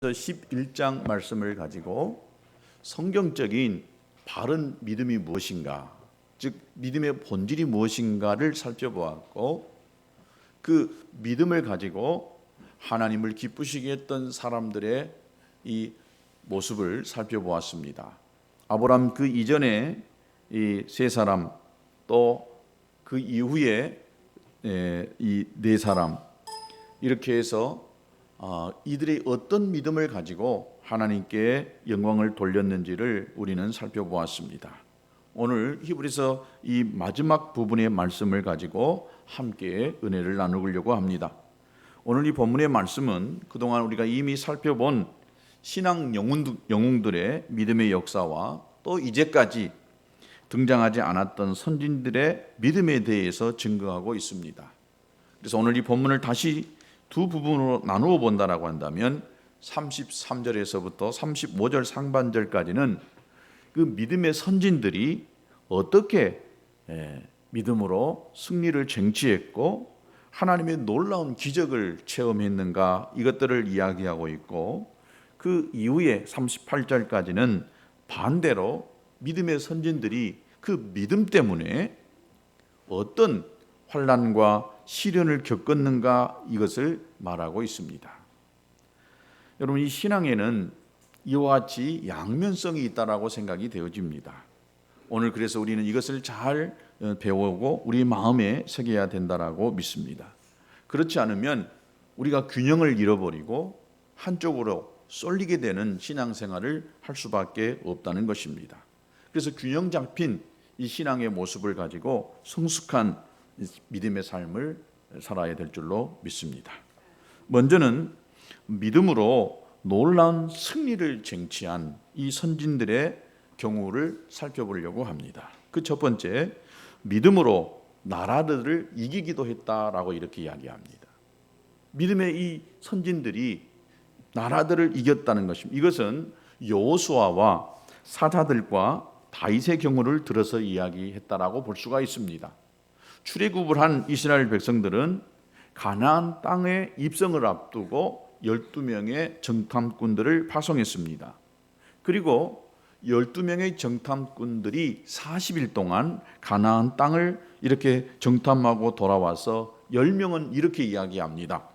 11장 말씀을 가지고 성경적인 바른 믿음이 무엇인가, 즉 믿음의 본질이 무엇인가를 살펴보았고, 그 믿음을 가지고 하나님을 기쁘시게 했던 사람들의 이 모습을 살펴보았습니다. 아브라함 그 이전에 이 세 사람, 또 그 이후에 이 네 사람, 이렇게 해서 이들이 어떤 믿음을 가지고 하나님께 영광을 돌렸는지를 우리는 살펴보았습니다. 오늘 히브리서 이 마지막 부분의 말씀을 가지고 함께 은혜를 나누려고 합니다. 오늘 이 본문의 말씀은 그동안 우리가 이미 살펴본 신앙 영웅들의 믿음의 역사와 또 이제까지 등장하지 않았던 선진들의 믿음에 대해서 증거하고 있습니다. 그래서 오늘 이 본문을 다시 두 부분으로 나누어 본다라고 한다면 33절에서부터 35절 상반절까지는 그 믿음의 선진들이 어떻게 믿음으로 승리를 쟁취했고 하나님의 놀라운 기적을 체험했는가, 이것들을 이야기하고 있고, 그 이후에 38절까지는 반대로 믿음의 선진들이 그 믿음 때문에 어떤 환난과 시련을 겪었는가, 이것을 말하고 있습니다. 여러분, 이 신앙에는 이와 같이 양면성이 있다라고 생각이 되어집니다. 오늘 그래서 우리는 이것을 잘 배우고 우리 마음에 새겨야 된다라고 믿습니다. 그렇지 않으면 우리가 균형을 잃어버리고 한쪽으로 쏠리게 되는 신앙생활을 할 수밖에 없다는 것입니다. 그래서 균형 잡힌 이 신앙의 모습을 가지고 성숙한 믿음의 삶을 살아야 될 줄로 믿습니다. 먼저는 믿음으로 놀라운 승리를 쟁취한 이 선진들의 경우를 살펴보려고 합니다. 그 첫 번째, 믿음으로 나라들을 이기기도 했다라고 이렇게 이야기합니다. 믿음의 이 선진들이 나라들을 이겼다는 것입니다. 이것은 여호수아와 사자들과 다윗의 경우를 들어서 이야기했다라고 볼 수가 있습니다. 출애굽을 한 이스라엘 백성들은 가나안 땅에 입성을 앞두고 12명의 정탐꾼들을 파송했습니다. 그리고 12명의 정탐꾼들이 40일 동안 가나안 땅을 이렇게 정탐하고 돌아와서 10명은 이렇게 이야기합니다.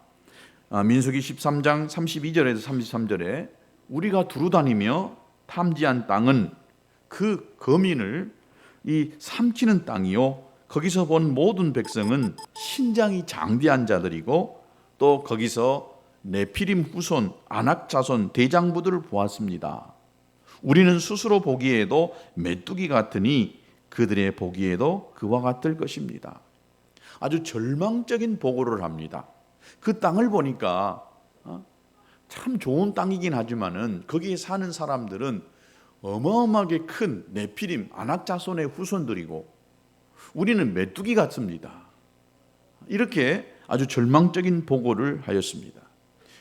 민수기 13장 32절에서 33절에 우리가 두루다니며 탐지한 땅은 그 거민을 삼키는 땅이요, 거기서 본 모든 백성은 신장이 장대한 자들이고 또 거기서 네피림 후손, 아낙 자손, 대장부들을 보았습니다. 우리는 스스로 보기에도 메뚜기 같으니 그들의 보기에도 그와 같을 것입니다. 아주 절망적인 보고를 합니다. 그 땅을 보니까 참 좋은 땅이긴 하지만은 거기에 사는 사람들은 어마어마하게 큰 네피림, 아낙 자손의 후손들이고 우리는 메뚜기 같습니다. 이렇게 아주 절망적인 보고를 하였습니다.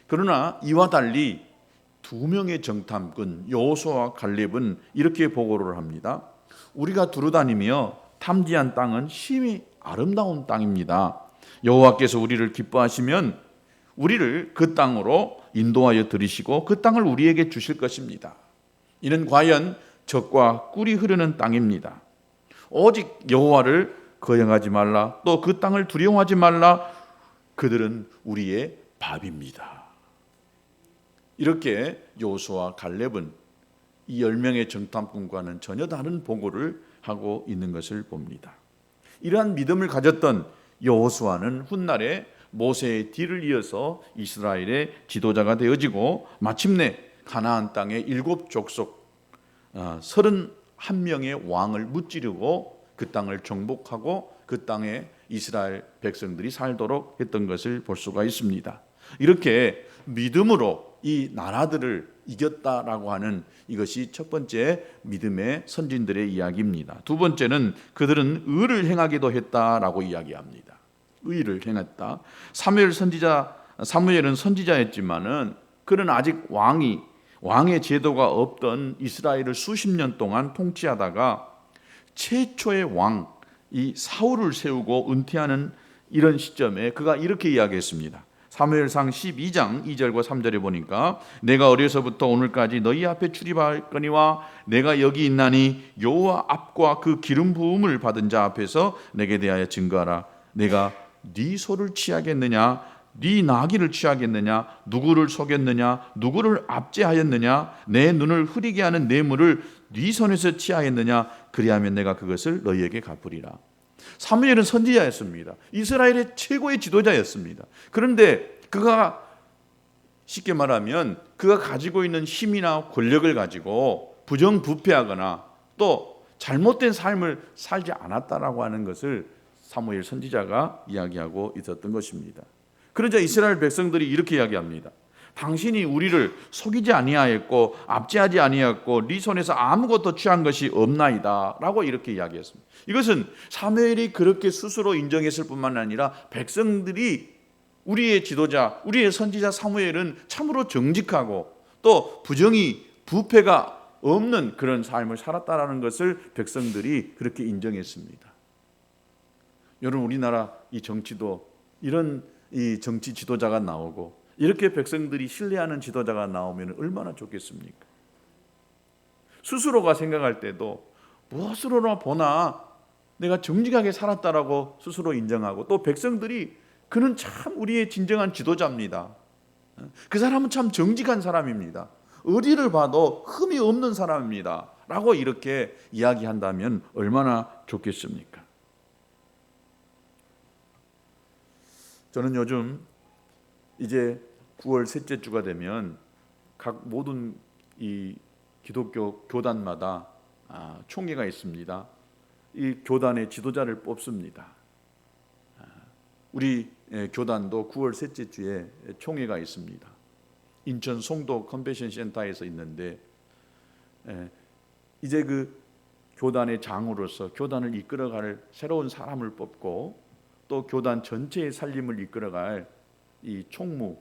그러나 이와 달리 두 명의 정탐꾼 여호수아와 갈렙은 이렇게 보고를 합니다. 우리가 두루다니며 탐지한 땅은 심히 아름다운 땅입니다. 여호와께서 우리를 기뻐하시면 우리를 그 땅으로 인도하여 들이시고 그 땅을 우리에게 주실 것입니다. 이는 과연 젖과 꿀이 흐르는 땅입니다. 오직 여호와를 거역하지 말라, 또 그 땅을 두려워하지 말라, 그들은 우리의 밥입니다. 이렇게 여호수아와 갈렙은 이 10명의 정탐꾼과는 전혀 다른 보고를 하고 있는 것을 봅니다. 이러한 믿음을 가졌던 여호수아는 훗날에 모세의 뒤를 이어서 이스라엘의 지도자가 되어지고 마침내 가나안 땅의 7족속 31명의 왕을 무찌르고 그 땅을 정복하고 그 땅에 이스라엘 백성들이 살도록 했던 것을 볼 수가 있습니다. 이렇게 믿음으로 이 나라들을 이겼다라고 하는 이것이 첫 번째 믿음의 선진들의 이야기입니다. 두 번째는 그들은 의를 행하기도 했다라고 이야기합니다. 의를 행했다. 사무엘은 선지자였지만은 그는 아직 왕의 제도가 없던 이스라엘을 수십 년 동안 통치하다가 최초의 왕 이 사울을 세우고 은퇴하는 이런 시점에 그가 이렇게 이야기했습니다. 사무엘상 12장 2절과 3절에 보니까 내가 어려서부터 오늘까지 너희 앞에 출입하거니와 내가 여기 있나니 여호와 앞과 그 기름 부음을 받은 자 앞에서 내게 대하여 증거하라. 내가 네 소를 취하겠느냐 네 나귀를 취하겠느냐 누구를 속였느냐 누구를 압제하였느냐 내 눈을 흐리게 하는 뇌물을 네 손에서 취하였느냐 그리하면 내가 그것을 너희에게 갚으리라. 사무엘은 선지자였습니다. 이스라엘의 최고의 지도자였습니다. 그런데 그가 쉽게 말하면 그가 가지고 있는 힘이나 권력을 가지고 부정부패하거나 또 잘못된 삶을 살지 않았다라고 하는 것을 사무엘 선지자가 이야기하고 있었던 것입니다. 그러자 이스라엘 백성들이 이렇게 이야기합니다. 당신이 우리를 속이지 아니하였고 압제하지 아니하였고 네 손에서 아무것도 취한 것이 없나이다 라고 이렇게 이야기했습니다. 이것은 사무엘이 그렇게 스스로 인정했을 뿐만 아니라 백성들이 우리의 지도자, 우리의 선지자 사무엘은 참으로 정직하고 또 부패가 없는 그런 삶을 살았다라는 것을 백성들이 그렇게 인정했습니다. 여러분, 우리나라 이 정치도 이런 이 정치 지도자가 나오고 이렇게 백성들이 신뢰하는 지도자가 나오면 얼마나 좋겠습니까? 스스로가 생각할 때도 무엇으로나 보나 내가 정직하게 살았다라고 스스로 인정하고 또 백성들이 그는 참 우리의 진정한 지도자입니다. 그 사람은 참 정직한 사람입니다. 어디를 봐도 흠이 없는 사람입니다. 라고 이렇게 이야기한다면 얼마나 좋겠습니까? 저는 요즘 이제 9월 셋째 주가 되면 각 모든 이 기독교 교단마다 총회가 있습니다. 이 교단의 지도자를 뽑습니다. 우리 교단도 9월 셋째 주에 총회가 있습니다. 인천 송도 컨벤션 센터에서 있는데 이제 그 교단의 장으로서 교단을 이끌어갈 새로운 사람을 뽑고 또 교단 전체의 살림을 이끌어갈 이 총무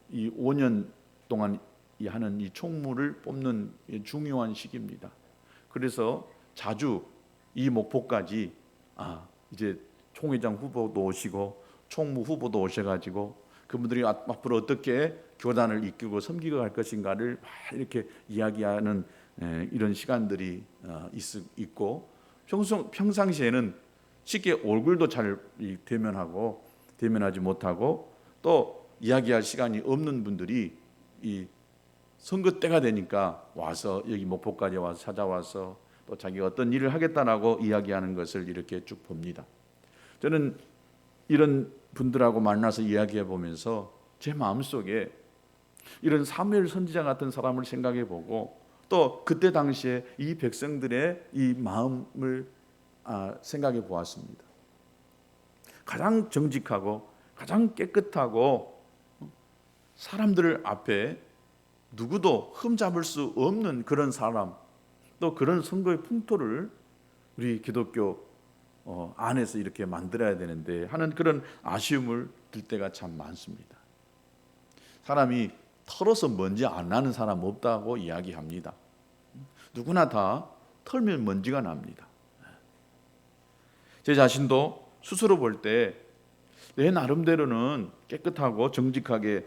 이 5년 동안 하는 이 총무를 뽑는 중요한 시기입니다. 그래서 자주 이 목포까지 이제 총회장 후보도 오시고 총무 후보도 오셔가지고 그분들이 앞으로 어떻게 교단을 이끌고 섬기고 갈 것인가를 이렇게 이야기하는 이런 시간들이 있고 평상시에는 쉽게 얼굴도 잘 대면하지 못하고 또 이야기할 시간이 없는 분들이 이 선거 때가 되니까 와서 여기 목포까지 와서 찾아와서 또 자기가 어떤 일을 하겠다라고 이야기하는 것을 이렇게 쭉 봅니다. 저는 이런 분들하고 만나서 이야기해 보면서 제 마음속에 이런 사무엘 선지자 같은 사람을 생각해 보고 또 그때 당시에 이 백성들의 이 마음을 생각해 보았습니다. 가장 정직하고 가장 깨끗하고 사람들 앞에 누구도 흠잡을 수 없는 그런 사람, 또 그런 선거의 풍토를 우리 기독교 안에서 이렇게 만들어야 되는데 하는 그런 아쉬움을 들 때가 참 많습니다. 사람이 털어서 먼지 안 나는 사람 없다고 이야기합니다. 누구나 다 털면 먼지가 납니다. 제 자신도 스스로 볼 때 내 나름대로는 깨끗하고 정직하게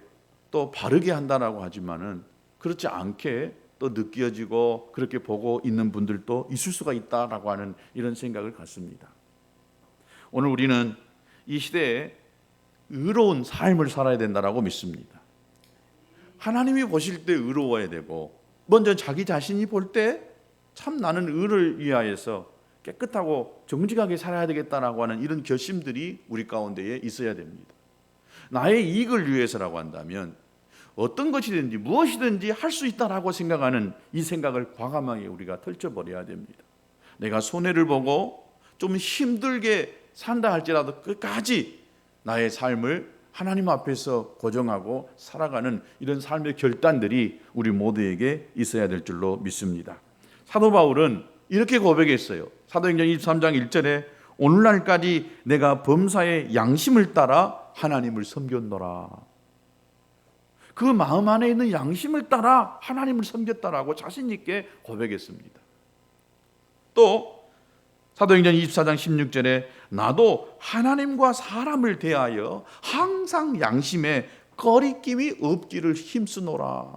또 바르게 한다라고 하지만은 그렇지 않게 또 느껴지고 그렇게 보고 있는 분들도 있을 수가 있다라고 하는 이런 생각을 갖습니다. 오늘 우리는 이 시대에 의로운 삶을 살아야 된다라고 믿습니다. 하나님이 보실 때 의로워야 되고 먼저 자기 자신이 볼 때 참 나는 의를 위하여서 깨끗하고 정직하게 살아야 되겠다라고 하는 이런 결심들이 우리 가운데에 있어야 됩니다. 나의 이익을 위해서라고 한다면 어떤 것이든지 무엇이든지 할 수 있다라고 생각하는 이 생각을 과감하게 우리가 펼쳐버려야 됩니다. 내가 손해를 보고 좀 힘들게 산다 할지라도 끝까지 나의 삶을 하나님 앞에서 고정하고 살아가는 이런 삶의 결단들이 우리 모두에게 있어야 될 줄로 믿습니다. 사도 바울은 이렇게 고백했어요. 사도행전 23장 1절에 오늘날까지 내가 범사의 양심을 따라 하나님을 섬겼노라. 그 마음 안에 있는 양심을 따라 하나님을 섬겼다라고 자신 있게 고백했습니다. 또 사도행전 24장 16절에 나도 하나님과 사람을 대하여 항상 양심에 거리낌이 없기를 힘쓰노라.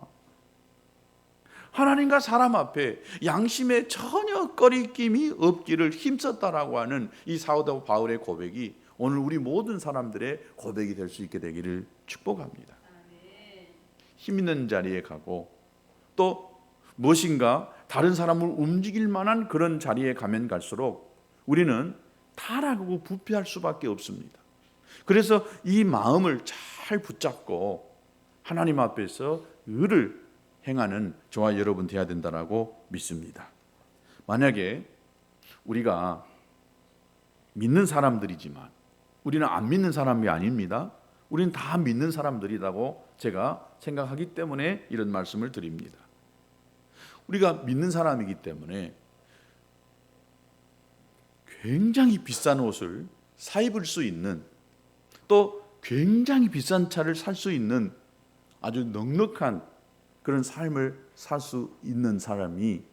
하나님과 사람 앞에 양심에 전혀 거리낌이 없기를 힘썼다라고 하는 이 사도 바울의 고백이 오늘 우리 모든 사람들의 고백이 될 수 있게 되기를 축복합니다. 힘 있는 자리에 가고 또 무엇인가 다른 사람을 움직일 만한 그런 자리에 가면 갈수록 우리는 타락하고 부패할 수밖에 없습니다. 그래서 이 마음을 잘 붙잡고 하나님 앞에서 의를 행하는 저와 여러분 되어야 된다라고 믿습니다. 만약에 우리가 믿는 사람들이지만 우리는 안 믿는 사람이 아닙니다. 우리는 다 믿는 사람들이라고 제가 생각하기 때문에 이런 말씀을 드립니다. 우리가 믿는 사람이기 때문에 굉장히 비싼 옷을 사 입을 수 있는, 또 굉장히 비싼 차를 살 수 있는 아주 넉넉한 그런 삶을 살 수 있는 사람이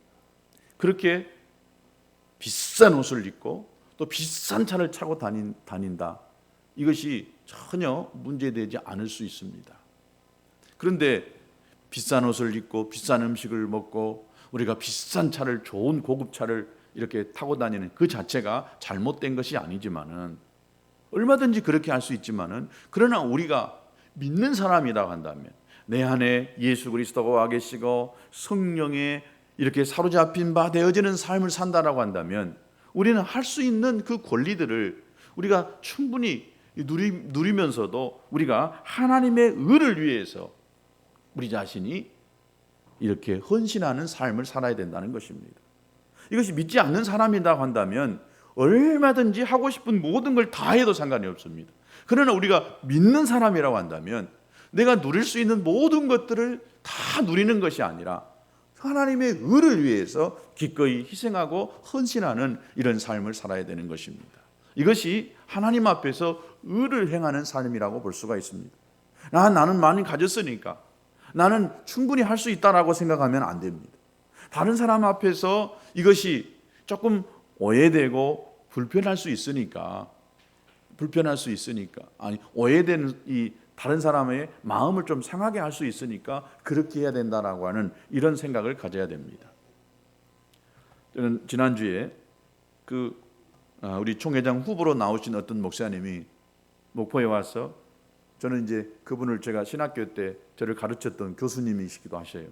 그렇게 비싼 옷을 입고 또 비싼 차를 타고 다닌다. 이것이 전혀 문제되지 않을 수 있습니다. 그런데 비싼 옷을 입고 비싼 음식을 먹고 우리가 비싼 차를, 좋은 고급차를 이렇게 타고 다니는 그 자체가 잘못된 것이 아니지만은, 얼마든지 그렇게 할 수 있지만은, 그러나 우리가 믿는 사람이라고 한다면 내 안에 예수 그리스도가 와 계시고 성령에 이렇게 사로잡힌 바 되어지는 삶을 산다라고 한다면 우리는 할 수 있는 그 권리들을 우리가 충분히 누리면서도 우리가 하나님의 의를 위해서 우리 자신이 이렇게 헌신하는 삶을 살아야 된다는 것입니다. 이것이 믿지 않는 사람이라고 한다면 얼마든지 하고 싶은 모든 걸 다 해도 상관이 없습니다. 그러나 우리가 믿는 사람이라고 한다면 내가 누릴 수 있는 모든 것들을 다 누리는 것이 아니라 하나님의 의를 위해서 기꺼이 희생하고 헌신하는 이런 삶을 살아야 되는 것입니다. 이것이 하나님 앞에서 의를 행하는 삶이라고 볼 수가 있습니다. 나는 많이 가졌으니까 나는 충분히 할 수 있다라고 생각하면 안 됩니다. 다른 사람 앞에서 이것이 조금 오해되고 불편할 수 있으니까 아니 오해되는 이 다른 사람의 마음을 좀 상하게 할 수 있으니까 그렇게 해야 된다라고 하는 이런 생각을 가져야 됩니다. 저는 지난주에 우리 총회장 후보로 나오신 어떤 목사님이 목포에 와서, 저는 이제 그분을 제가 신학교 때 저를 가르쳤던 교수님이시기도 하셔요.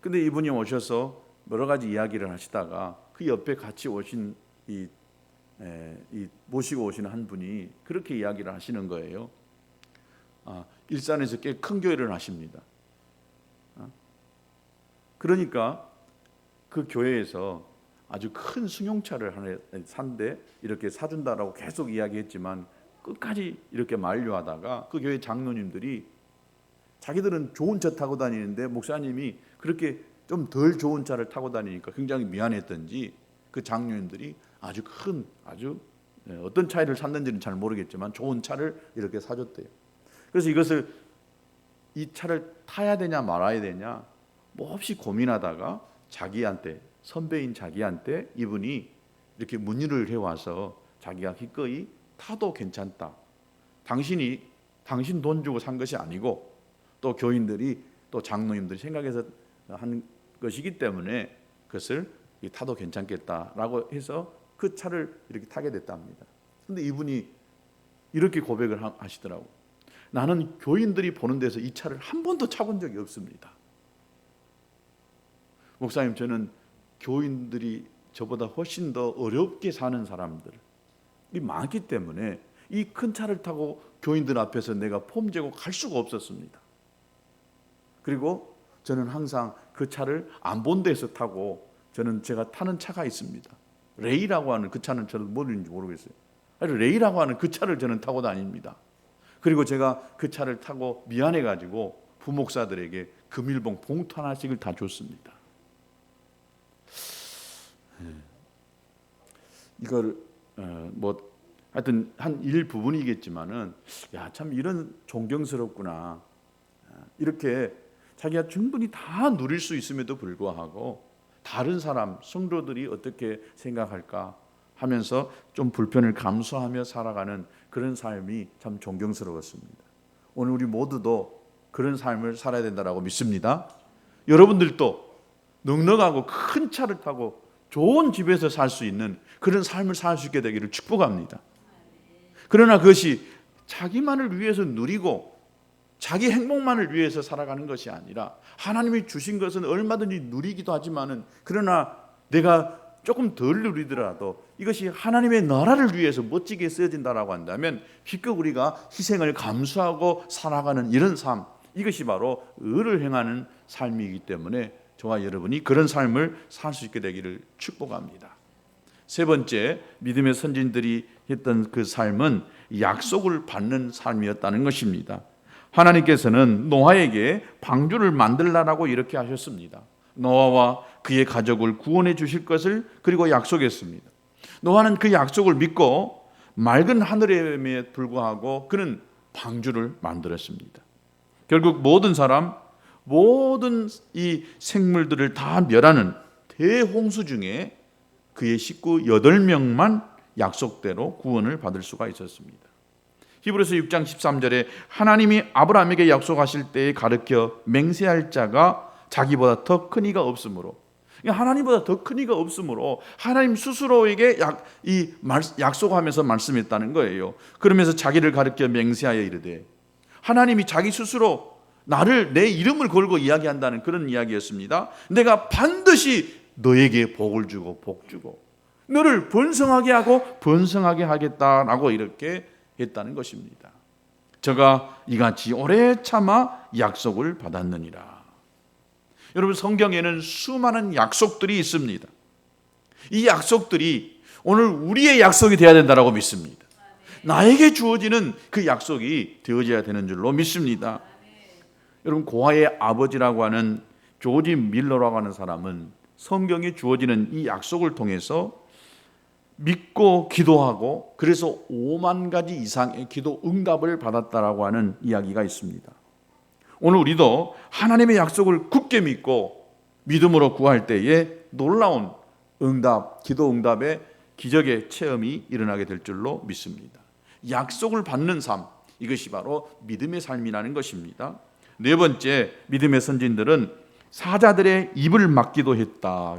근데 이분이 오셔서 여러 가지 이야기를 하시다가 그 옆에 같이 오신 모시고 오시는 한 분이 그렇게 이야기를 하시는 거예요. 일산에서 꽤 큰 교회를 하십니다. 그러니까 그 교회에서 아주 큰 승용차를 하나 산대 이렇게 사준다라고 계속 이야기했지만 끝까지 이렇게 만류하다가 그 교회 장로님들이 자기들은 좋은 차 타고 다니는데 목사님이 그렇게 좀 덜 좋은 차를 타고 다니니까 굉장히 미안했던지 그 장로님들이 아주 어떤 차를 샀는지는 잘 모르겠지만 좋은 차를 이렇게 사줬대요. 그래서 이 차를 타야 되냐 말아야 되냐 몹시 고민하다가 선배인 자기한테 이분이 이렇게 문의를 해와서 자기가 기꺼이 타도 괜찮다. 당신 돈 주고 산 것이 아니고 또 교인들이 또 장로님들이 생각해서 한 것이기 때문에 그것을 타도 괜찮겠다라고 해서 그 차를 이렇게 타게 됐답니다. 그런데 이분이 이렇게 고백을 하시더라고. 나는 교인들이 보는 데서 이 차를 한 번도 타본 적이 없습니다. 목사님, 저는 교인들이 저보다 훨씬 더 어렵게 사는 사람들이 많기 때문에 이 큰 차를 타고 교인들 앞에서 내가 폼재고 갈 수가 없었습니다. 그리고 저는 항상 그 차를 안 본 데서 타고, 제가 타는 차가 있습니다. 레이라고 하는 그 차는 저는 뭐인지 모르겠어요. 레이라고 하는 그 차를 저는 타고 다닙니다. 그리고 제가 그 차를 타고 미안해가지고 부목사들에게 금일봉 봉투 하나씩을 다 줬습니다. 이걸 하여튼 한 일부분이겠지만은 참 이런 존경스럽구나. 이렇게 자기가 충분히 다 누릴 수 있음에도 불구하고 다른 사람, 성도들이 어떻게 생각할까 하면서 좀 불편을 감수하며 살아가는 그런 삶이 참 존경스러웠습니다. 오늘 우리 모두도 그런 삶을 살아야 된다고 믿습니다. 여러분들도 넉넉하고 큰 차를 타고 좋은 집에서 살 수 있는 그런 삶을 살 수 있게 되기를 축복합니다. 그러나 그것이 자기만을 위해서 누리고 자기 행복만을 위해서 살아가는 것이 아니라 하나님이 주신 것은 얼마든지 누리기도 하지만은 그러나 내가 조금 덜 누리더라도 이것이 하나님의 나라를 위해서 멋지게 쓰여진다라고 한다면 기껏 우리가 희생을 감수하고 살아가는 이런 삶, 이것이 바로 의를 행하는 삶이기 때문에 저와 여러분이 그런 삶을 살 수 있게 되기를 축복합니다. 세 번째, 믿음의 선진들이 했던 그 삶은 약속을 받는 삶이었다는 것입니다. 하나님께서는 노아에게 방주를 만들라라고 이렇게 하셨습니다. 노아와 그의 가족을 구원해 주실 것을 그리고 약속했습니다. 노아는 그 약속을 믿고 맑은 하늘에 불구하고 그는 방주를 만들었습니다. 결국 모든 사람, 모든 이 생물들을 다 멸하는 대홍수 중에 그의 식구 8명만 약속대로 구원을 받을 수가 있었습니다. 히브리서 6장 13절에 하나님이 아브라함에게 약속하실 때에 가르쳐 맹세할 자가 자기보다 더 큰 이가 없으므로, 하나님보다 더 큰 이가 없으므로 하나님 스스로에게 약속하면서 말씀했다는 거예요. 그러면서 자기를 가르쳐 맹세하여 이르되, 하나님이 자기 스스로 나를, 내 이름을 걸고 이야기한다는 그런 이야기였습니다. 내가 반드시 너에게 복을 주고 복 주고 너를 번성하게 하고 번성하게 하겠다라고 이렇게 했다는 것입니다. 저가 이같이 오래 참아 약속을 받았느니라. 여러분, 성경에는 수많은 약속들이 있습니다. 이 약속들이 오늘 우리의 약속이 되어야 된다고 믿습니다. 나에게 주어지는 그 약속이 되어져야 되는 줄로 믿습니다. 여러분, 고아의 아버지라고 하는 조지 밀러라고 하는 사람은 성경에 주어지는 이 약속을 통해서 믿고 기도하고 그래서 5만 가지 이상의 기도 응답을 받았다라고 하는 이야기가 있습니다. 오늘 우리도 하나님의 약속을 굳게 믿고 믿음으로 구할 때에 놀라운 응답, 기도 응답의 기적의 체험이 일어나게 될 줄로 믿습니다. 약속을 받는 삶, 이것이 바로 믿음의 삶이라는 것입니다. 네 번째, 믿음의 선진들은 사자들의 입을 막기도 했다.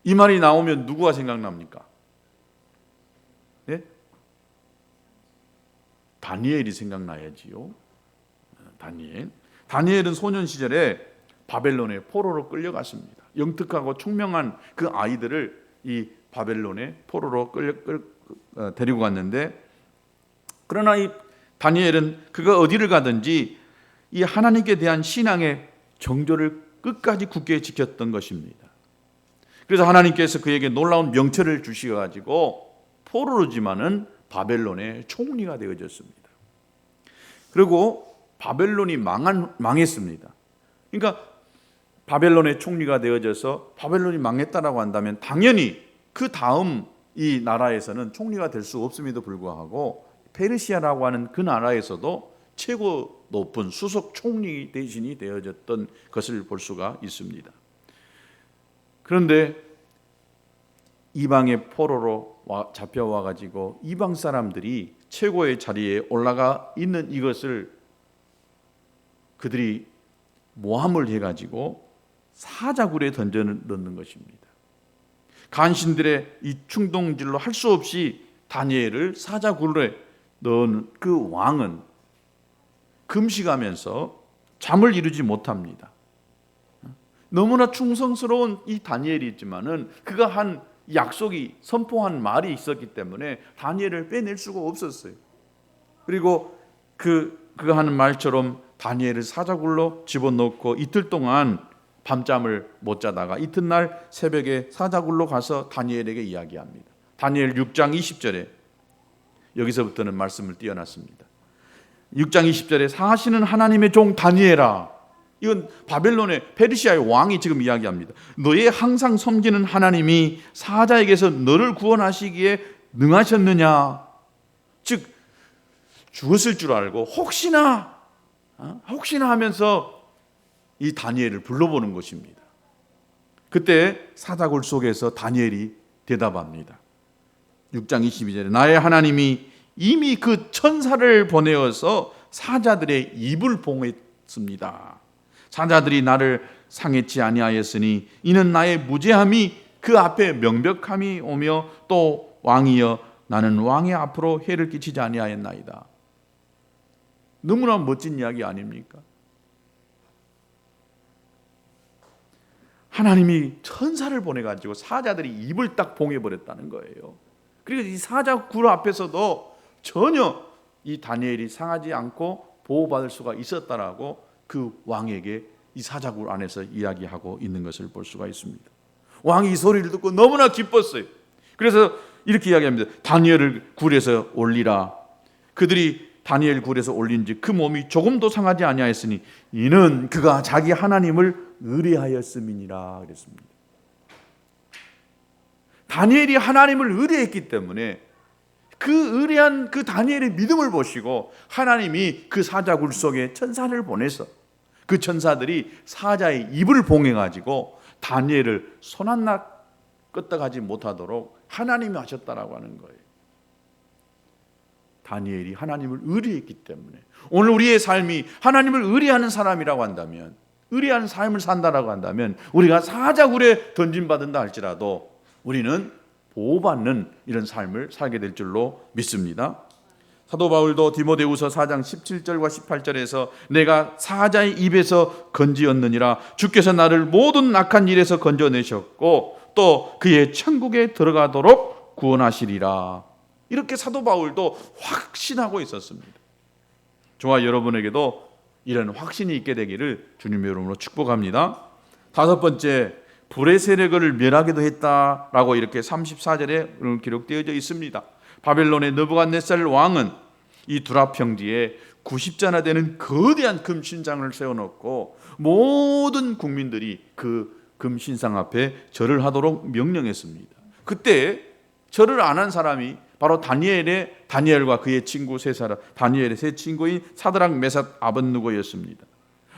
이 말이 나오면 누구가 생각납니까? 네? 다니엘이 생각나야지요. 다니엘은 소년 시절에 바벨론의 포로로 끌려갔습니다. 영특하고 총명한 그 아이들을 이 바벨론의 포로로 데리고 갔는데, 그러나 이 다니엘은 그가 어디를 가든지 이 하나님께 대한 신앙의 정조를 끝까지 굳게 지켰던 것입니다. 그래서 하나님께서 그에게 놀라운 명철을 주셔가지고 포로로지만은 바벨론의 총리가 되어졌습니다. 그리고 바벨론이 망했습니다. 그러니까 바벨론의 총리가 되어져서 바벨론이 망했다라고 한다면 당연히 그 다음 이 나라에서는 총리가 될 수 없음에도 불구하고 페르시아라고 하는 그 나라에서도 최고 높은 수석 총리 대신이 되어졌던 것을 볼 수가 있습니다. 그런데 이방의 포로로 잡혀와 가지고 이방 사람들이 최고의 자리에 올라가 있는 이것을 그들이 모함을 해가지고 사자굴에 던져 넣는 것입니다. 간신들의 이 충동질로 할 수 없이 다니엘을 사자굴에 넣은 그 왕은 금식하면서 잠을 이루지 못합니다. 너무나 충성스러운 이 다니엘이 있지만은 그가 한 약속이, 선포한 말이 있었기 때문에 다니엘을 빼낼 수가 없었어요. 그리고 그가 하는 말처럼 다니엘을 사자굴로 집어넣고 이틀 동안 밤잠을 못 자다가 이튿날 새벽에 사자굴로 가서 다니엘에게 이야기합니다. 다니엘 6장 20절에 여기서부터는 말씀을 띄워놨습니다. 6장 20절에 사시는 하나님의 종 다니엘아, 이건 바벨론의 페르시아의 왕이 지금 이야기합니다. 너의 항상 섬기는 하나님이 사자에게서 너를 구원하시기에 능하셨느냐? 즉 죽었을 줄 알고 혹시나 하면서 이 다니엘을 불러보는 것입니다. 그때 사자굴 속에서 다니엘이 대답합니다. 6장 22절에 나의 하나님이 이미 그 천사를 보내어서 사자들의 입을 봉했습니다. 사자들이 나를 상했지 아니하였으니 이는 나의 무죄함이 그 앞에 명백함이 오며 또 왕이여 나는 왕의 앞으로 해를 끼치지 아니하였나이다. 너무나 멋진 이야기 아닙니까? 하나님이 천사를 보내가지고 사자들이 입을 딱 봉해버렸다는 거예요. 그리고 이 사자굴 앞에서도 전혀 이 다니엘이 상하지 않고 보호받을 수가 있었다라고 그 왕에게 이 사자굴 안에서 이야기하고 있는 것을 볼 수가 있습니다. 왕이 이 소리를 듣고 너무나 기뻤어요. 그래서 이렇게 이야기합니다. 다니엘을 굴에서 올리라. 그들이 다니엘 굴에서 올린지 그 몸이 조금도 상하지 아니하였으니 이는 그가 자기 하나님을 의뢰하였음이니라 그랬습니다. 다니엘이 하나님을 의뢰했기 때문에 그 의뢰한 그 다니엘의 믿음을 보시고 하나님이 그 사자굴 속에 천사를 보내서 그 천사들이 사자의 입을 봉해가지고 다니엘을 손 하나 끄떡하지 못하도록 하나님이 하셨다라고 하는 거예요. 다니엘이 하나님을 의뢰했기 때문에 오늘 우리의 삶이 하나님을 의뢰하는 사람이라고 한다면, 의뢰하는 삶을 산다라고 한다면 우리가 사자굴에 던짐받는다 할지라도 우리는 보호받는 이런 삶을 살게 될 줄로 믿습니다. 사도 바울도 디모데후서 4장 17절과 18절에서 내가 사자의 입에서 건지었느니라 주께서 나를 모든 악한 일에서 건져내셨고 또 그의 천국에 들어가도록 구원하시리라. 이렇게 사도 바울도 확신하고 있었습니다. 저와 여러분에게도 이런 확신이 있게 되기를 주님의 이름으로 축복합니다. 다섯 번째, 불의 세력을 멸하기도 했다라고 이렇게 34절에 기록되어져 있습니다. 바벨론의 느부갓네살 왕은 이 두라 평지에 90자나 되는 거대한 금신상을 세워놓고 모든 국민들이 그 금신상 앞에 절을 하도록 명령했습니다. 그때 절을 안 한 사람이 바로 다니엘과 그의 친구 세 사람, 다니엘의 세 친구인 사드락, 메삭, 아벳느고였습니다.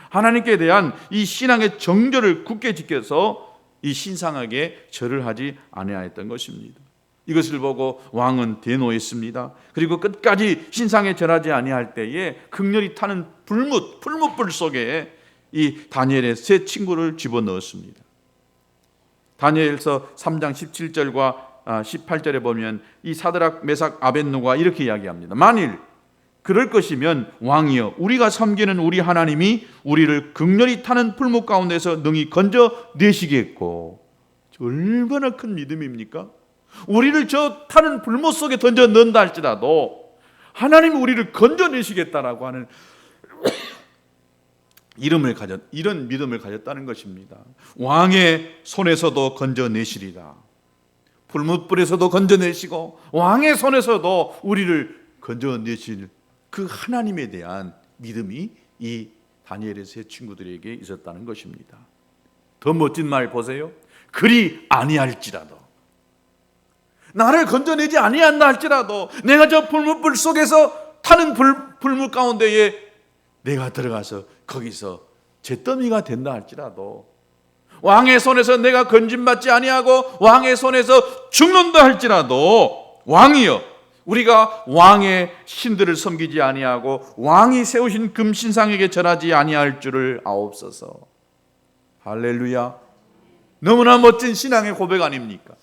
하나님께 대한 이 신앙의 정절을 굳게 지켜서 이 신상에게 절을 하지 아니하였던 것입니다. 이것을 보고 왕은 대노했습니다. 그리고 끝까지 신상에 절하지 아니할 때에 극렬히 타는 풀무불 속에 이 다니엘의 세 친구를 집어넣었습니다. 다니엘서 3장 17절과 18절에 보면 이 사드락, 메삭, 아벳느고가 이렇게 이야기합니다. 만일 그럴 것이면 왕이여 우리가 섬기는 우리 하나님이 우리를 극렬히 타는 풀무 가운데서 능히 건져내시겠고. 얼마나 큰 믿음입니까? 우리를 저 타는 불못 속에 던져 넣는다 할지라도 하나님이 우리를 건져내시겠다라고 하는 이런 믿음을 가졌다는 것입니다. 왕의 손에서도 건져내시리라. 불못불에서도 건져내시고 왕의 손에서도 우리를 건져내실 그 하나님에 대한 믿음이 이 다니엘의 세 친구들에게 있었다는 것입니다. 더 멋진 말 보세요. 그리 아니할지라도, 나를 건져내지 아니한다 할지라도, 내가 저 불못불 속에서 타는 불물 가운데에 내가 들어가서 거기서 잿더미가 된다 할지라도, 왕의 손에서 내가 건짐받지 아니하고 왕의 손에서 죽는다 할지라도, 왕이여 우리가 왕의 신들을 섬기지 아니하고 왕이 세우신 금신상에게 절하지 아니할 줄을 아옵소서. 할렐루야. 너무나 멋진 신앙의 고백 아닙니까?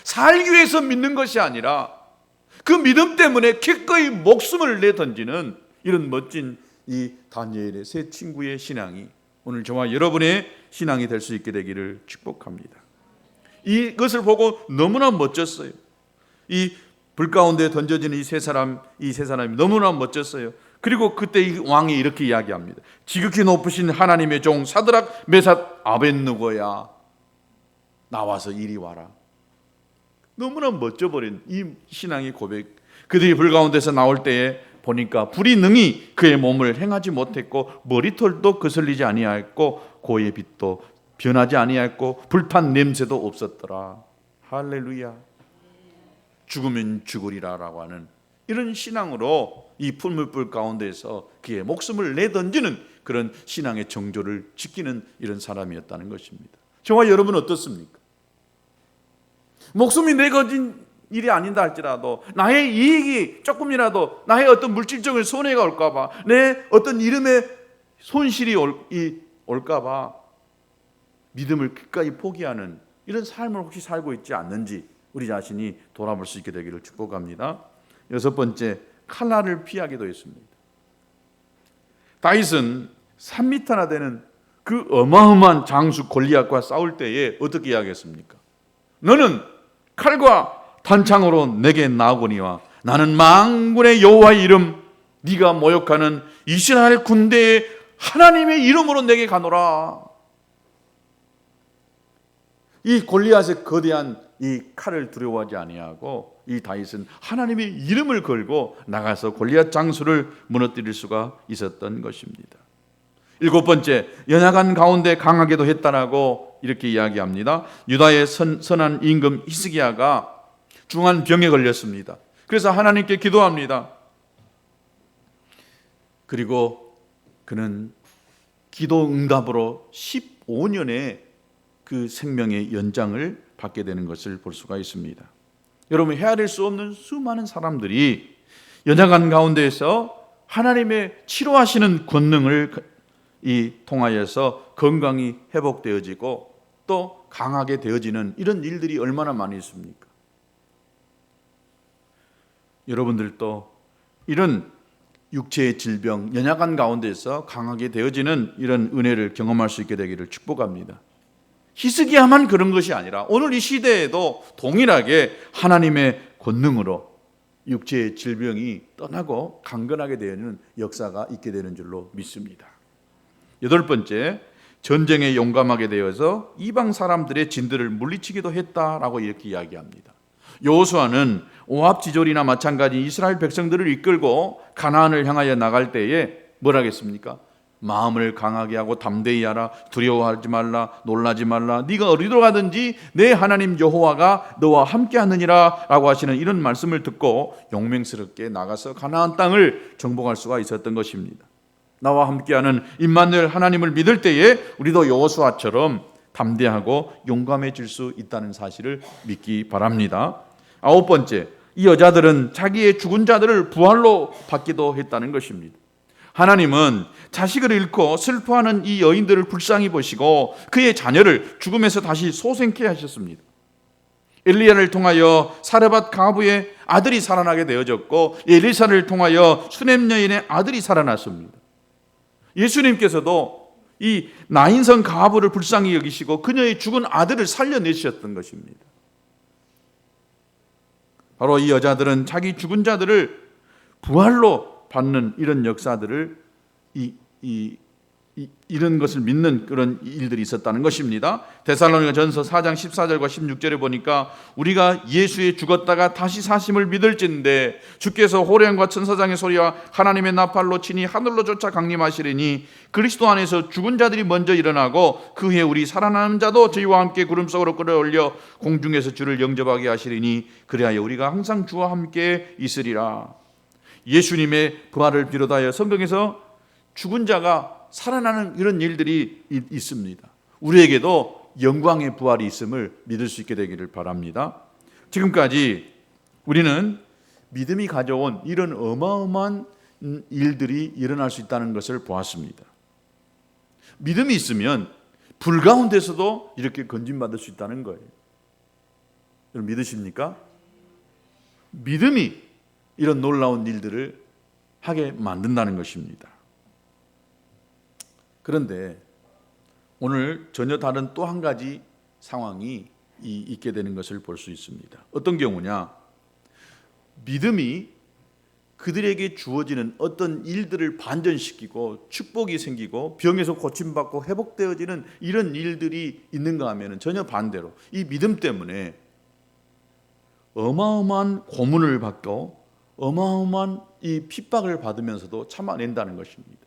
살기 위해서 믿는 것이 아니라 그 믿음 때문에 기꺼이 목숨을 내던지는 이런 멋진 이 다니엘의 세 친구의 신앙이 오늘 저와 여러분의 신앙이 될 수 있게 되기를 축복합니다. 이것을 보고 너무나 멋졌어요. 이 불 가운데 던져지는 이 세 사람이 너무나 멋졌어요. 그리고 그때 이 왕이 이렇게 이야기합니다. 지극히 높으신 하나님의 종 사드락, 메삭, 아벳느고야, 나와서 이리 와라. 너무나 멋져버린 이 신앙의 고백. 그들이 불 가운데서 나올 때에 보니까 불이 능히 그의 몸을 행하지 못했고 머리털도 거슬리지 아니하였고 고의 빛도 변하지 아니하였고 불탄 냄새도 없었더라. 할렐루야. 죽으면 죽으리라라고 하는 이런 신앙으로 이 풀물불 가운데서 그의 목숨을 내던지는 그런 신앙의 정조를 지키는 이런 사람이었다는 것입니다. 저와 여러분은 어떻습니까? 목숨이 내 거진 일이 아닌다 할지라도 나의 이익이 조금이라도 나의 어떤 물질적인 손해가 올까봐 내 어떤 이름의 손실이 올까봐 믿음을 끝까지 포기하는 이런 삶을 혹시 살고 있지 않는지 우리 자신이 돌아볼 수 있게 되기를 축복합니다. 여섯 번째, 칼날을 피하기도 했습니다. 다윗은 3m나 되는 그 어마어마한 장수 골리앗과 싸울 때에 어떻게 이야기했습니까? 너는 칼과 단창으로 내게 나오거니와 나는 만군의 여호와의 이름 네가 모욕하는 이스라엘 군대의 하나님의 이름으로 내게 가노라. 이 골리앗의 거대한 이 칼을 두려워하지 아니하고 이 다윗은 하나님의 이름을 걸고 나가서 골리앗 장수를 무너뜨릴 수가 있었던 것입니다. 일곱 번째, 연약한 가운데 강하게도 했다라고 이렇게 이야기합니다. 유다의 선한 임금 히스기야가 중한 병에 걸렸습니다. 그래서 하나님께 기도합니다. 그리고 그는 기도 응답으로 15년의 그 생명의 연장을 받게 되는 것을 볼 수가 있습니다. 여러분, 헤아릴 수 없는 수많은 사람들이 연약한 가운데에서 하나님의 치료하시는 권능을 통하여서 건강이 회복되어지고 또 강하게 되어지는 이런 일들이 얼마나 많이 있습니까? 여러분들도 이런 육체의 질병, 연약한 가운데서 강하게 되어지는 이런 은혜를 경험할 수 있게 되기를 축복합니다. 히스기야만 그런 것이 아니라 오늘 이 시대에도 동일하게 하나님의 권능으로 육체의 질병이 떠나고 강건하게 되는 역사가 있게 되는 줄로 믿습니다. 여덟 번째, 전쟁에 용감하게 되어서 이방 사람들의 진들을 물리치기도 했다라고 이렇게 이야기합니다. 여호수아는 오합지졸이나 마찬가지 이스라엘 백성들을 이끌고 가나안을 향하여 나갈 때에 뭐라 하겠습니까? 마음을 강하게 하고 담대히 하라. 두려워하지 말라. 놀라지 말라. 네가 어디로 가든지 내 하나님 여호와가 너와 함께 하느니라 라고 하시는 이런 말씀을 듣고 용맹스럽게 나가서 가나안 땅을 정복할 수가 있었던 것입니다. 나와 함께하는 임마누엘 하나님을 믿을 때에 우리도 여호수아처럼 담대하고 용감해질 수 있다는 사실을 믿기 바랍니다. 아홉 번째, 이 여자들은 자기의 죽은 자들을 부활로 받기도 했다는 것입니다. 하나님은 자식을 잃고 슬퍼하는 이 여인들을 불쌍히 보시고 그의 자녀를 죽음에서 다시 소생케 하셨습니다. 엘리야를 통하여 사르밧 가부의 아들이 살아나게 되어졌고 엘리사를 통하여 수넴 여인의 아들이 살아났습니다. 예수님께서도 이 나인성 가부를 불쌍히 여기시고 그녀의 죽은 아들을 살려내셨던 것입니다. 바로 이 여자들은 자기 죽은 자들을 부활로 받는 이런 역사들을 이런 것을 믿는 그런 일들이 있었다는 것입니다. 데살로니가전서 4장 14절과 16절에 보니까 우리가 예수의 죽었다가 다시 사심을 믿을진데 주께서 호령과 천사장의 소리와 하나님의 나팔로 치니 하늘로 쫓아 강림하시리니 그리스도 안에서 죽은 자들이 먼저 일어나고 그 후에 우리 살아남은 자도 저희와 함께 구름 속으로 끌어올려 공중에서 주를 영접하게 하시리니 그리하여 우리가 항상 주와 함께 있으리라. 예수님의 부활을 비롯하여 성경에서 죽은 자가 살아나는 이런 일들이 있습니다. 우리에게도 영광의 부활이 있음을 믿을 수 있게 되기를 바랍니다. 지금까지 우리는 믿음이 가져온 이런 어마어마한 일들이 일어날 수 있다는 것을 보았습니다. 믿음이 있으면 불 가운데서도 이렇게 건진받을 수 있다는 거예요. 여러분 믿으십니까? 믿음이 이런 놀라운 일들을 하게 만든다는 것입니다. 그런데 오늘 전혀 다른 또 한 가지 상황이 있게 되는 것을 볼 수 있습니다. 어떤 경우냐? 믿음이 그들에게 주어지는 어떤 일들을 반전시키고 축복이 생기고 병에서 고침받고 회복되어지는 이런 일들이 있는가 하면 전혀 반대로 이 믿음 때문에 어마어마한 고문을 받고 어마어마한 이 핍박을 받으면서도 참아낸다는 것입니다.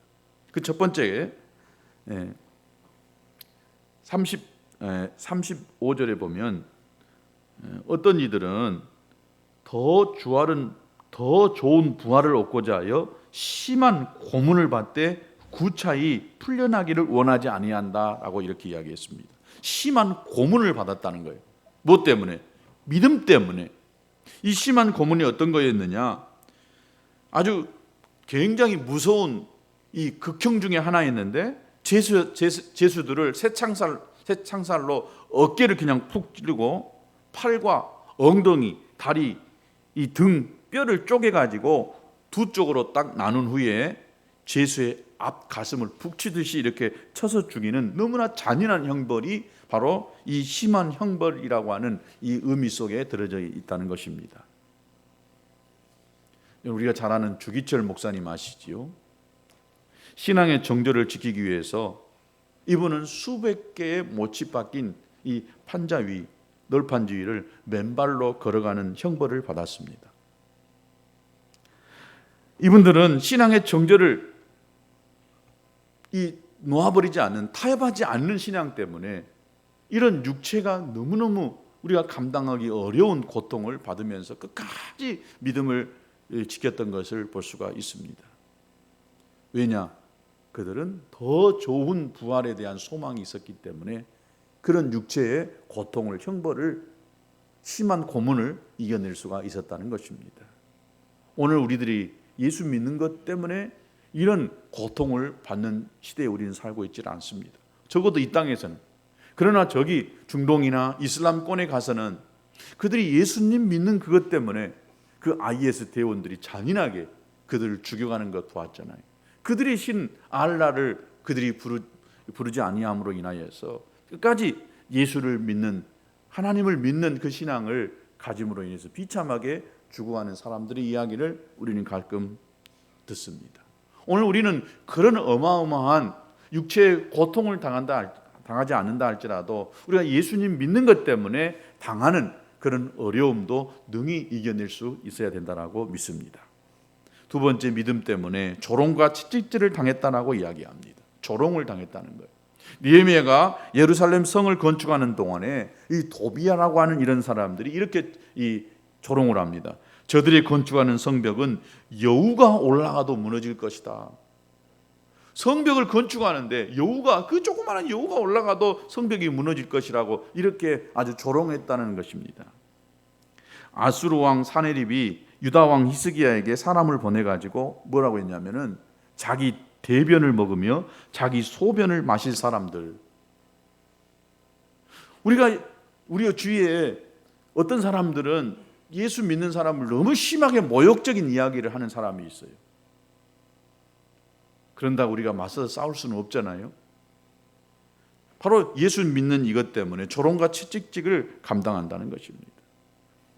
그 첫 번째 35절에 보면 어떤 이들은 더 좋은 부활을 얻고자 하여 심한 고문을 받되 구차히 풀려나기를 원하지 아니한다라고 이렇게 이야기했습니다. 심한 고문을 받았다는 거예요. 뭐 때문에? 믿음 때문에. 이 심한 고문이 어떤 거였느냐? 아주 굉장히 무서운 이 극형 중에 하나였는데 제수들을 쇠창살로 어깨를 그냥 푹 찌르고 팔과 엉덩이, 다리, 이 등 뼈를 쪼개가지고 두 쪽으로 딱 나눈 후에 제수의 앞 가슴을 푹 치듯이 이렇게 쳐서 죽이는 너무나 잔인한 형벌이 바로 이 심한 형벌이라고 하는 이 의미 속에 들어져 있다는 것입니다. 우리가 잘 아는 주기철 목사님 아시지요? 신앙의 정절을 지키기 위해서 이분은 수백 개의 못이 박힌 이 판자 위, 널판지 위를 맨발로 걸어가는 형벌을 받았습니다. 이분들은 신앙의 정절을 놓아버리지 않는, 타협하지 않는 신앙 때문에 이런 육체가 너무너무 우리가 감당하기 어려운 고통을 받으면서 끝까지 믿음을 지켰던 것을 볼 수가 있습니다. 왜냐? 그들은 더 좋은 부활에 대한 소망이 있었기 때문에 그런 육체의 고통을, 형벌을, 심한 고문을 이겨낼 수가 있었다는 것입니다. 오늘 우리들이 예수 믿는 것 때문에 이런 고통을 받는 시대에 우리는 살고 있지 않습니다. 적어도 이 땅에서는. 그러나 저기 중동이나 이슬람권에 가서는 그들이 예수님 믿는 그것 때문에 그 IS 대원들이 잔인하게 그들을 죽여가는 것 보았잖아요. 그들의 신 알라를 그들이 부르지 아니함으로 인하여서 끝까지 예수를 믿는, 하나님을 믿는 그 신앙을 가짐으로 인해서 비참하게 죽어가는 사람들의 이야기를 우리는 가끔 듣습니다. 오늘 우리는 그런 어마어마한 육체의 고통을 당하지 않는다 할지라도 우리가 예수님 믿는 것 때문에 당하는 그런 어려움도 능히 이겨낼 수 있어야 된다고 믿습니다. 두 번째, 믿음 때문에 조롱과 채찍질을 당했다라고 이야기합니다. 조롱을 당했다는 거예요. 느헤미야가 예루살렘 성을 건축하는 동안에 이 도비야라고 하는 이런 사람들이 이렇게 이 조롱을 합니다. 저들이 건축하는 성벽은 여우가 올라가도 무너질 것이다. 성벽을 건축하는데 여우가, 그 조그마한 여우가 올라가도 성벽이 무너질 것이라고 이렇게 아주 조롱했다는 것입니다. 아수르 왕 사네립이 유다 왕 히스기야에게 사람을 보내가지고 뭐라고 했냐면은 자기 대변을 먹으며 자기 소변을 마실 사람들. 우리가 주위에 어떤 사람들은 예수 믿는 사람을 너무 심하게 모욕적인 이야기를 하는 사람이 있어요. 그런다고 우리가 맞서서 싸울 수는 없잖아요. 바로 예수 믿는 이것 때문에 조롱과 채찍질을 감당한다는 것입니다.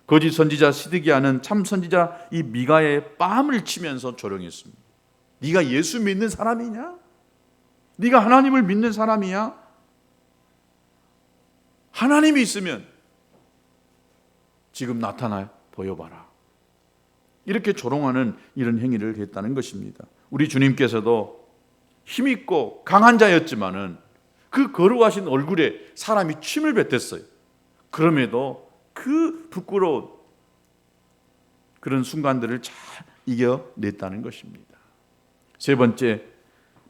거짓 선지자 시드기야는 참 선지자 이 미가의 뺨을 치면서 조롱했습니다. 네가 예수 믿는 사람이냐? 네가 하나님을 믿는 사람이야? 하나님이 있으면 지금 나타나 보여봐라. 이렇게 조롱하는 이런 행위를 했다는 것입니다. 우리 주님께서도 힘있고 강한 자였지만은 그 거룩하신 얼굴에 사람이 침을 뱉었어요. 그럼에도 그 부끄러운 그런 순간들을 잘 이겨냈다는 것입니다. 세 번째,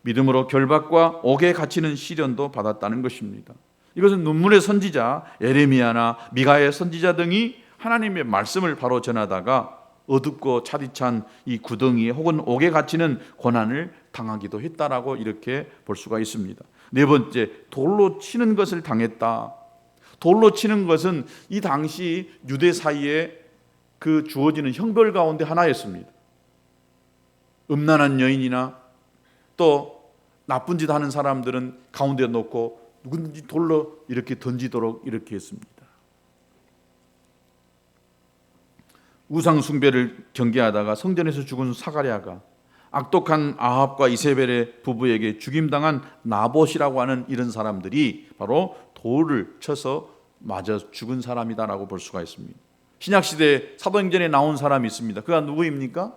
믿음으로 결박과 옥에 갇히는 시련도 받았다는 것입니다. 이것은 눈물의 선지자 예레미야나 미가의 선지자 등이 하나님의 말씀을 바로 전하다가 어둡고 차디찬 이 구덩이에 혹은 옥에 갇히는 고난을 당하기도 했다라고 이렇게 볼 수가 있습니다. 네 번째, 돌로 치는 것을 당했다. 돌로 치는 것은 이 당시 유대 사이에 그 주어지는 형벌 가운데 하나였습니다. 음란한 여인이나 또 나쁜 짓 하는 사람들은 가운데 놓고 누구든지 돌로 이렇게 던지도록 이렇게 했습니다. 우상 숭배를 경계하다가 성전에서 죽은 사가랴가 악독한 아합과 이세벨의 부부에게 죽임당한 나봇이라고 하는 이런 사람들이 바로 돌을 쳐서 맞아 죽은 사람이다라고 볼 수가 있습니다. 신약시대 사도행전에 나온 사람이 있습니다. 그가 누구입니까?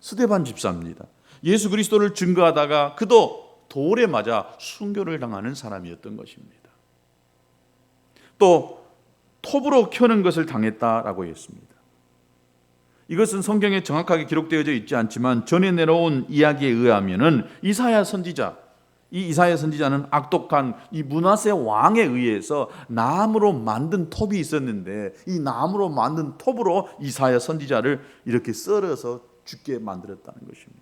스데반 집사입니다. 예수 그리스도를 증거하다가 그도 돌에 맞아 순교를 당하는 사람이었던 것입니다. 또 톱으로 켜는 것을 당했다라고 했습니다. 이것은 성경에 정확하게 기록되어져 있지 않지만 전해 내려온 이야기에 의하면은 이사야 선지자 이 이사야 선지자는 악독한 이 므낫세 왕에 의해서 나무로 만든 톱이 있었는데 이 나무로 만든 톱으로 이사야 선지자를 이렇게 썰어서 죽게 만들었다는 것입니다.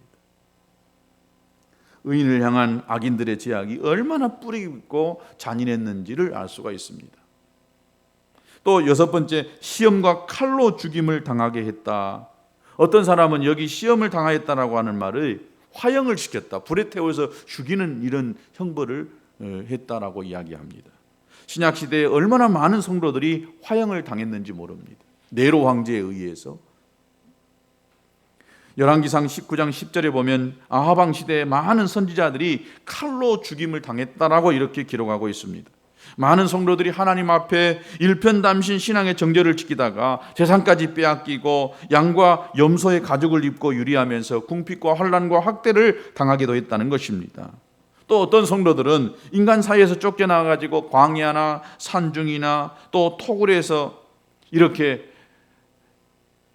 의인을 향한 악인들의 제약이 얼마나 뿌리 깊고 잔인했는지를 알 수가 있습니다. 또 여섯 번째, 시험과 칼로 죽임을 당하게 했다. 어떤 사람은 여기 시험을 당하였다라고 하는 말을 화형을 시켰다, 불에 태워서 죽이는 이런 형벌을 했다라고 이야기합니다. 신약 시대에 얼마나 많은 성도들이 화형을 당했는지 모릅니다. 네로 황제에 의해서. 열왕기상 19장 10절에 보면 아합 왕 시대에 많은 선지자들이 칼로 죽임을 당했다라고 이렇게 기록하고 있습니다. 많은 성도들이 하나님 앞에 일편단심 신앙의 정절을 지키다가 재산까지 빼앗기고 양과 염소의 가죽을 입고 유리하면서 궁핍과 환난과 학대를 당하기도 했다는 것입니다. 또 어떤 성도들은 인간 사이에서 쫓겨나가지고 광야나 산중이나 또 토굴에서 이렇게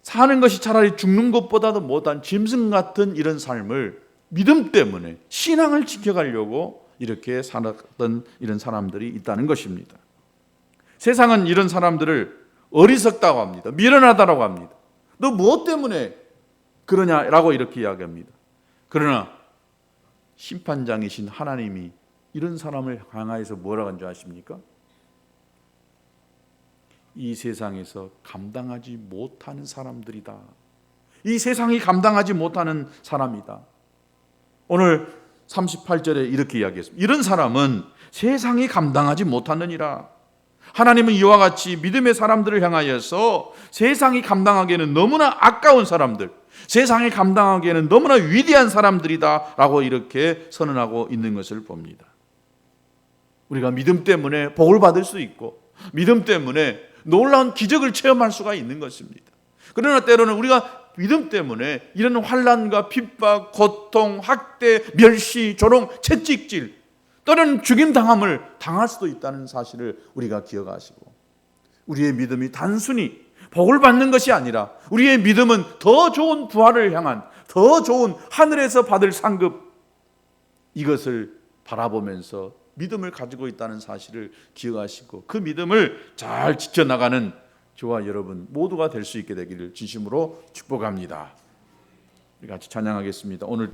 사는 것이 차라리 죽는 것보다도 못한 짐승 같은 이런 삶을 믿음 때문에 신앙을 지켜가려고 이렇게 살았던 이런 사람들이 있다는 것입니다. 세상은 이런 사람들을 어리석다고 합니다. 미련하다라고 합니다. 너 무엇 때문에 그러냐라고 이렇게 이야기합니다. 그러나 심판장이신 하나님이 이런 사람을 향하여서 뭐라고 한 줄 아십니까? 이 세상에서 감당하지 못하는 사람들이다. 이 세상이 감당하지 못하는 사람이다. 오늘 38절에 이렇게 이야기했습니다. 이런 사람은 세상이 감당하지 못하느니라. 하나님은 이와 같이 믿음의 사람들을 향하여서 세상이 감당하기에는 너무나 아까운 사람들, 세상이 감당하기에는 너무나 위대한 사람들이다 라고 이렇게 선언하고 있는 것을 봅니다. 우리가 믿음 때문에 복을 받을 수 있고 믿음 때문에 놀라운 기적을 체험할 수가 있는 것입니다. 그러나 때로는 우리가 믿음 때문에 이런 환난과 핍박, 고통, 학대, 멸시, 조롱, 채찍질, 또는 죽임당함을 당할 수도 있다는 사실을 우리가 기억하시고, 우리의 믿음이 단순히 복을 받는 것이 아니라 우리의 믿음은 더 좋은 부활을 향한, 더 좋은 하늘에서 받을 상급, 이것을 바라보면서 믿음을 가지고 있다는 사실을 기억하시고 그 믿음을 잘 지켜나가는 저와 여러분 모두가 될 수 있게 되기를 진심으로 축복합니다. 우리 같이 찬양하겠습니다. 오늘